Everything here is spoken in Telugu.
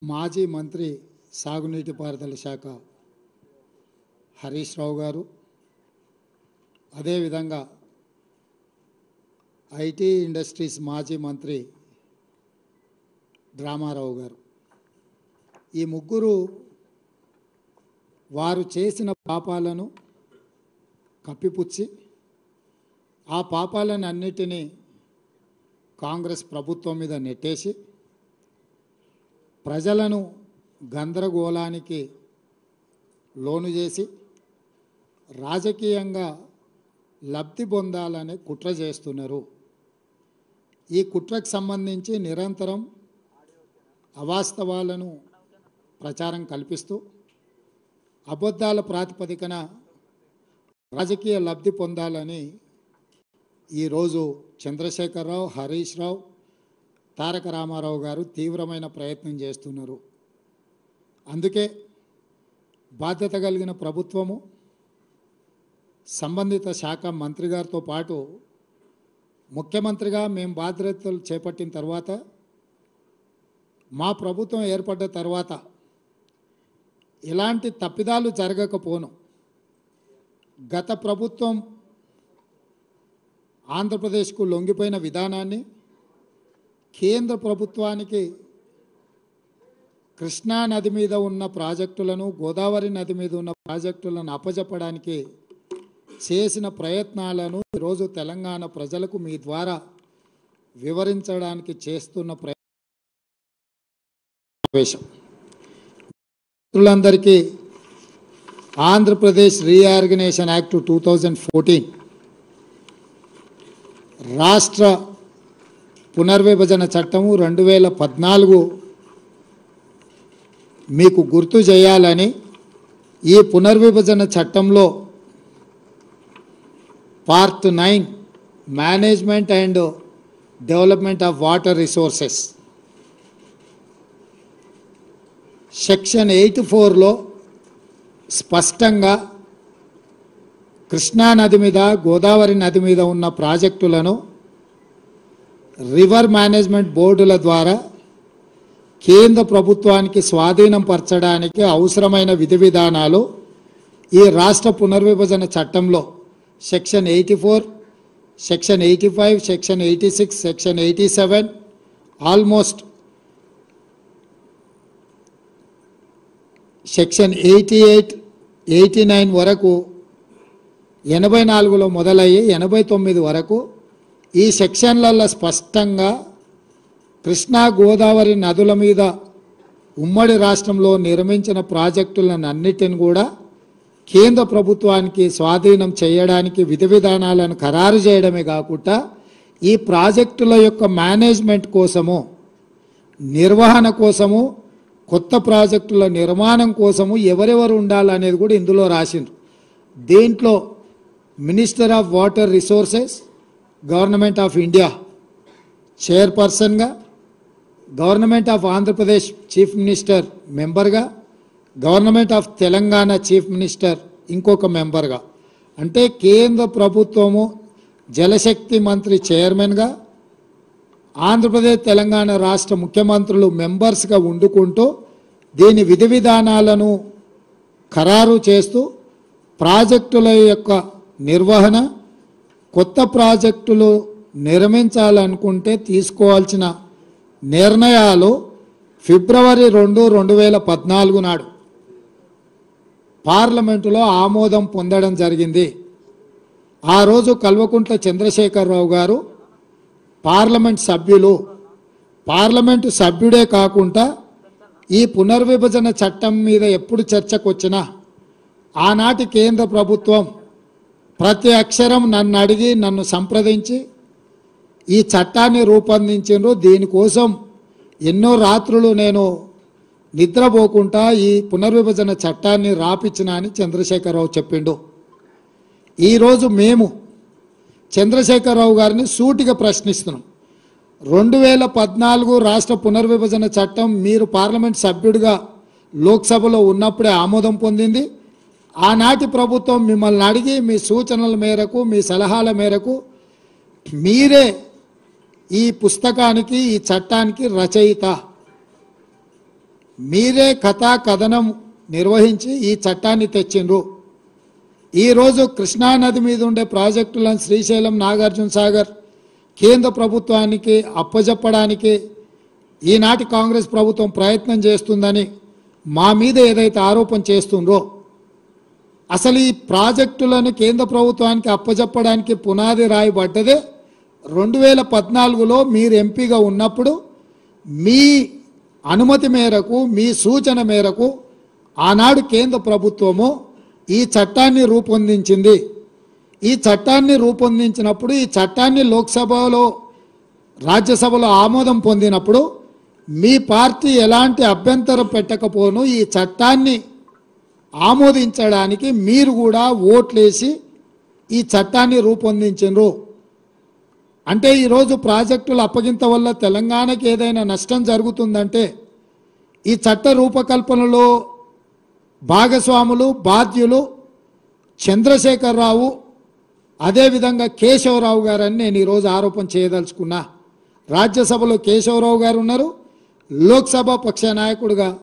మాజీ మంత్రి సాగునీటి పారుదల శాఖ హరీష్ రావు గారు, అదేవిధంగా ఐటీ ఇండస్ట్రీస్ మాజీ మంత్రి రామారావు గారు, ఈ ముగ్గురు వారు చేసిన పాపాలను కప్పిపుచ్చి ఆ పాపాలను అన్నిటినీ కాంగ్రెస్ ప్రభుత్వం మీద నెట్టేసి ప్రజలను గందరగోళానికి లోను చేసి రాజకీయంగా లబ్ధి పొందాలనే కుట్ర చేస్తున్నారు. ఈ కుట్రకు సంబంధించి నిరంతరం అవాస్తవాలను ప్రచారం కల్పిస్తూ అబద్ధాల ప్రాతిపదికన రాజకీయ లబ్ధి పొందాలని ఈరోజు చంద్రశేఖరరావు, హరీష్ రావు, తారక రామారావు గారు తీవ్రమైన ప్రయత్నం చేస్తున్నారు. అందుకే బాధ్యత కలిగిన ప్రభుత్వము సంబంధిత శాఖ మంత్రి గారితో పాటు ముఖ్యమంత్రిగా మేము బాధ్యతలు చేపట్టిన తర్వాత, మా ప్రభుత్వం ఏర్పడ్డ తర్వాత ఎలాంటి తప్పిదాలు జరగకపోను, గత ప్రభుత్వం ఆంధ్రప్రదేశ్కు లొంగిపోయిన విధానాన్ని కేంద్ర ప్రభుత్వానికి కృష్ణా నది మీద ఉన్న ప్రాజెక్టులను, గోదావరి నది మీద ఉన్న ప్రాజెక్టులను అప్పజెప్పడానికి చేసిన ప్రయత్నాలను ఈరోజు తెలంగాణ ప్రజలకు మీ ద్వారా వివరించడానికి చేస్తున్న ప్రయత్నం. మిత్రులందరికీ ఆంధ్రప్రదేశ్ రీఆర్గనైజేషన్ యాక్ట్ 2014 రాష్ట్ర పునర్విభజన చట్టము 2014 మీకు గుర్తు చేయాలని, ఈ పునర్విభజన చట్టంలో part 9 management and development of water resources section 84లో స్పష్టంగా కృష్ణా నది మీద, గోదావరి నది మీద ఉన్న ప్రాజెక్టులను రివర్ మేనేజ్మెంట్ బోర్డుల ద్వారా కేంద్ర ప్రభుత్వానికి స్వాధీనం పరచడానికి అవసరమైన విధి విధానాలు ఈ రాష్ట్ర పునర్విభజన చట్టంలో section 84, section 85, section 86, section 87 almost section 88, 89 వరకు 84లో మొదలయ్యి 89 వరకు ఈ సెక్షన్లలో స్పష్టంగా కృష్ణా గోదావరి నదుల మీద ఉమ్మడి రాష్ట్రంలో నిర్మించిన ప్రాజెక్టులను అన్నిటిని కూడా కేంద్ర ప్రభుత్వానికి స్వాధీనం చేయడానికి విధి విధానాలను ఖరారు చేయడమే కాకుండా ఈ ప్రాజెక్టుల యొక్క మేనేజ్మెంట్ కోసము, నిర్వహణ కోసము, కొత్త ప్రాజెక్టుల నిర్మాణం కోసము ఎవరెవరు ఉండాలనేది కూడా ఇందులో రాసిండ్రు. దీంట్లో minister of water resources, government of India చైర్పర్సన్గా, government of Andhra Pradesh chief minister మెంబర్గా, government of Telangana chief minister ఇంకొక మెంబర్గా, అంటే కేంద్ర ప్రభుత్వము జలశక్తి మంత్రి చైర్మన్గా, ఆంధ్రప్రదేశ్ తెలంగాణ రాష్ట్ర ముఖ్యమంత్రులు మెంబర్స్గా వండుకుంటూ దీని విధి విధానాలను ఖరారు చేస్తూ ప్రాజెక్టుల యొక్క నిర్వహణ, కొత్త ప్రాజెక్టులు నిర్మించాలనుకుంటే తీసుకోవాల్సిన నిర్ణయాలు ఫిబ్రవరి 2, 2014 నాడు పార్లమెంటులో ఆమోదం పొందడం జరిగింది. ఆ రోజు కల్వకుంట్ల చంద్రశేఖరరావు గారు పార్లమెంటు సభ్యుడే కాకుండా ఈ పునర్విభజన చట్టం మీద ఎప్పుడు చర్చకు వచ్చినా ఆనాటి కేంద్ర ప్రభుత్వం ప్రతి అక్షరం నన్ను అడిగి, నన్ను సంప్రదించి ఈ చట్టాన్ని రూపొందించారు. దీనికోసం ఎన్నో రాత్రులు నేను నిద్రపోకుండా ఈ పునర్విభజన చట్టాన్ని రాపించిన అని చంద్రశేఖరరావు చెప్పిండు. ఈరోజు మేము చంద్రశేఖరరావు గారిని సూటిగా ప్రశ్నిస్తున్నాం. 2014 రాష్ట్ర పునర్విభజన చట్టం మీరు పార్లమెంట్ సభ్యుడిగా లోక్సభలో ఉన్నప్పుడే ఆమోదం పొందింది. ఆనాటి ప్రభుత్వం మిమ్మల్ని అడిగి మీ సూచనల మేరకు, మీ సలహాల మేరకు మీరే ఈ పుస్తకానికి, ఈ చట్టానికి రచయిత. మీరే కథా కథనం నిర్వహించి ఈ చట్టాన్ని తెచ్చిండ్రు. ఈరోజు కృష్ణానది మీద ఉండే ప్రాజెక్టులను శ్రీశైలం, నాగార్జున సాగర్ కేంద్ర ప్రభుత్వానికి అప్పజెప్పడానికి ఈనాటి కాంగ్రెస్ ప్రభుత్వం ప్రయత్నం చేస్తుందని మా మీద ఏదైతే ఆరోపణ చేస్తుండ్రో, అసలు ఈ ప్రాజెక్టులను కేంద్ర ప్రభుత్వానికి అప్పజెప్పడానికి పునాది రాయబడ్డదే 2014లో మీరు ఎంపీగా ఉన్నప్పుడు మీ అనుమతి మేరకు, మీ సూచన మేరకు ఆనాడు కేంద్ర ప్రభుత్వము ఈ చట్టాన్ని రూపొందించింది. ఈ చట్టాన్ని రూపొందించినప్పుడు ఈ చట్టాన్ని లోక్సభలో, రాజ్యసభలో ఆమోదం పొందినప్పుడు మీ పార్టీ ఎలాంటి అభ్యంతరం పెట్టకపోను ఈ చట్టాన్ని ఆమోదించడానికి మీరు కూడా ఓట్లేసి ఈ చట్టాన్ని రూపొందించారు. అంటే ఈరోజు ప్రాజెక్టుల అప్పగింత వల్ల తెలంగాణకి ఏదైనా నష్టం జరుగుతుందంటే ఈ చట్ట రూపకల్పనలో భాగస్వాములు, బాధ్యులు చంద్రశేఖరరావు, అదేవిధంగా కేశవరావు గారని నేను ఈరోజు ఆరోపణ చేయదలుచుకున్నా. రాజ్యసభలో కేశవరావు గారు ఉన్నారు, లోక్సభ పక్ష నాయకుడిగా